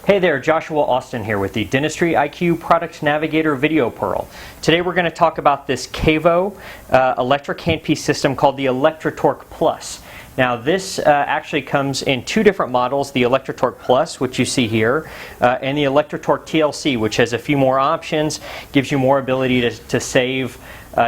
Hey there, Joshua Austin here with the Dentistry IQ Product Navigator Video Pearl. Today we're going to talk about this KaVo electric handpiece system called the Electrotorque Plus. Now this actually comes in two different models, the Electrotorque Plus, which you see here, and the Electrotorque TLC, which has a few more options, gives you more ability to save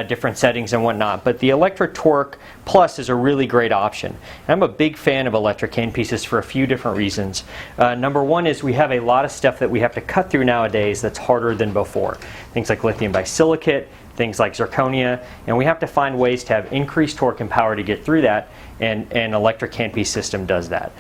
different settings and whatnot. But the Electrotorque Plus is a really great option. And I'm a big fan of electric handpieces for a few different reasons. Number one is we have a lot of stuff that we have to cut through nowadays that's harder than before. Things like lithium bisilicate, things like zirconia, and we have to find ways to have increased torque and power to get through that, and an electric handpiece system does that.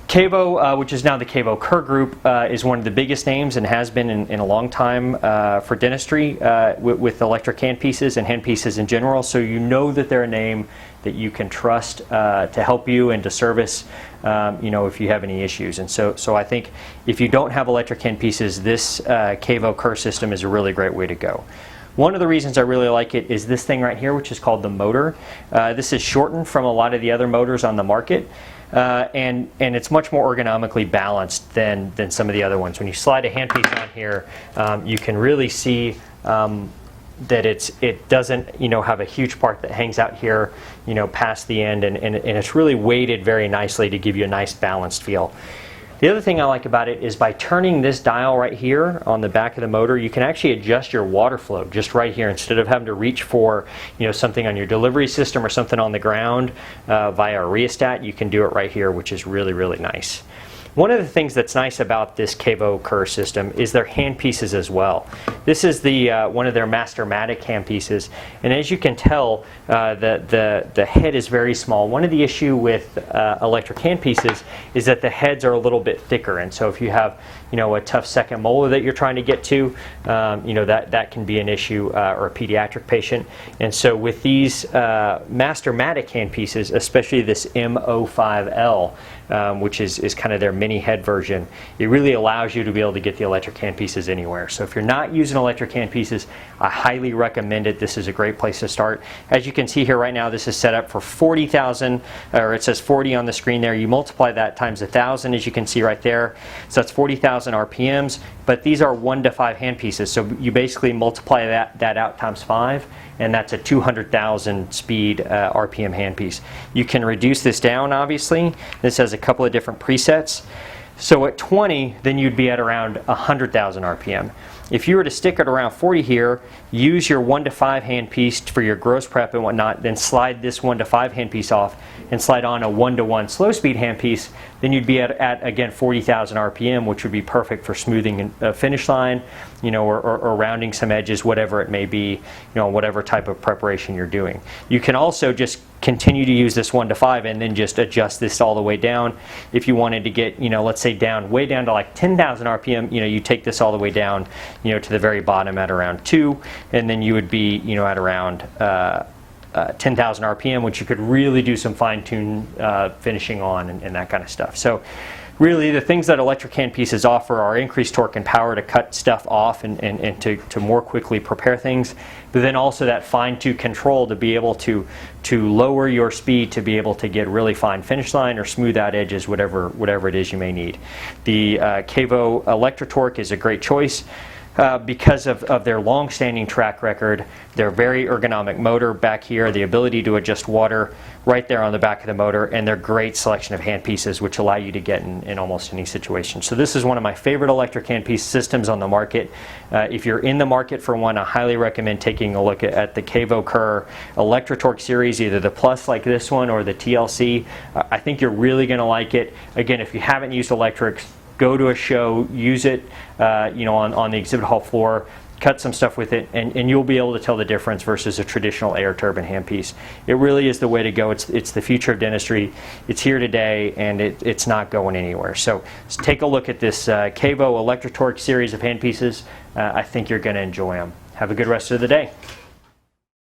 KaVo, which is now the KaVo Kerr Group, is one of the biggest names and has been in a long time for dentistry with electric handpieces and handpieces in general. So you know that they're a name that you can trust to help you and to service, if you have any issues. And so I think if you don't have electric handpieces, this KaVo Kerr system is a really great way to go. One of the reasons I really like it is this thing right here, which is called the motor. This is shortened from a lot of the other motors on the market. And it's much more ergonomically balanced than some of the other ones. When you slide a handpiece on here, you can really see that it doesn't have a huge part that hangs out here past the end, and it's really weighted very nicely to give you a nice balanced feel. The other thing I like about it is by turning this dial right here on the back of the motor, you can actually adjust your water flow just right here instead of having to reach for something on your delivery system or something on the ground via a rheostat. You can do it right here, which is really, really nice. One of the things that's nice about this KaVo Kerr system is their handpieces as well. This is one of their Mastermatic handpieces, and as you can tell, the head is very small. One of the issue with electric handpieces is that the heads are a little bit thicker, and so if you have a tough second molar that you're trying to get to, that can be an issue, or a pediatric patient. And so with these Mastermatic handpieces, especially this M05L, which is kind of their mini head version, it really allows you to be able to get the electric handpieces anywhere. So if you're not using electric handpieces, I highly recommend it. This is a great place to start. As you can see here right now, this is set up for 40,000, or it says 40 on the screen there. You multiply that times 1,000, as you can see right there. So that's 40,000 RPMs, but these are 1 to 5 handpieces. So you basically multiply that out times 5, and that's a 200,000 speed RPM handpiece. You can reduce this down, obviously. This has a couple of different presets. So at 20, then you'd be at around 100,000 RPM. If you were to stick it around 40 here, use your 1 to 5 handpiece for your gross prep and whatnot, then slide this 1 to 5 handpiece off and slide on a 1 to 1 slow speed handpiece, then you'd be at again 40,000 RPM, which would be perfect for smoothing a finish line, or rounding some edges, whatever it may be, whatever type of preparation you're doing. You can also just continue to use this 1 to 5 and then just adjust this all the way down. If you wanted to get, let's say way down to like 10,000 RPM, you take this all the way down, to the very bottom at around 2, and then you would be, at around 10,000 RPM, which you could really do some fine-tune finishing on and that kind of stuff. So really the things that electric handpieces offer are increased torque and power to cut stuff off and to more quickly prepare things, but then also that fine-tune control to be able to lower your speed to be able to get really fine finish line or smooth out edges, whatever it is you may need. The KaVo Electrotorque is a great choice. Because of their long-standing track record, their very ergonomic motor back here, the ability to adjust water right there on the back of the motor, and their great selection of handpieces which allow you to get in almost any situation. So this is one of my favorite electric handpiece systems on the market. If you're in the market for one, I highly recommend taking a look at the KaVo Kerr Electrotorque series, either the Plus like this one or the TLC. I think you're really going to like it. Again, if you haven't used electrics, go to a show, use it on the exhibit hall floor, cut some stuff with it, and you'll be able to tell the difference versus a traditional air turbine handpiece. It really is the way to go. It's the future of dentistry. It's here today, and it's not going anywhere. So take a look at this KaVo Electrotorque series of handpieces. I think you're going to enjoy them. Have a good rest of the day.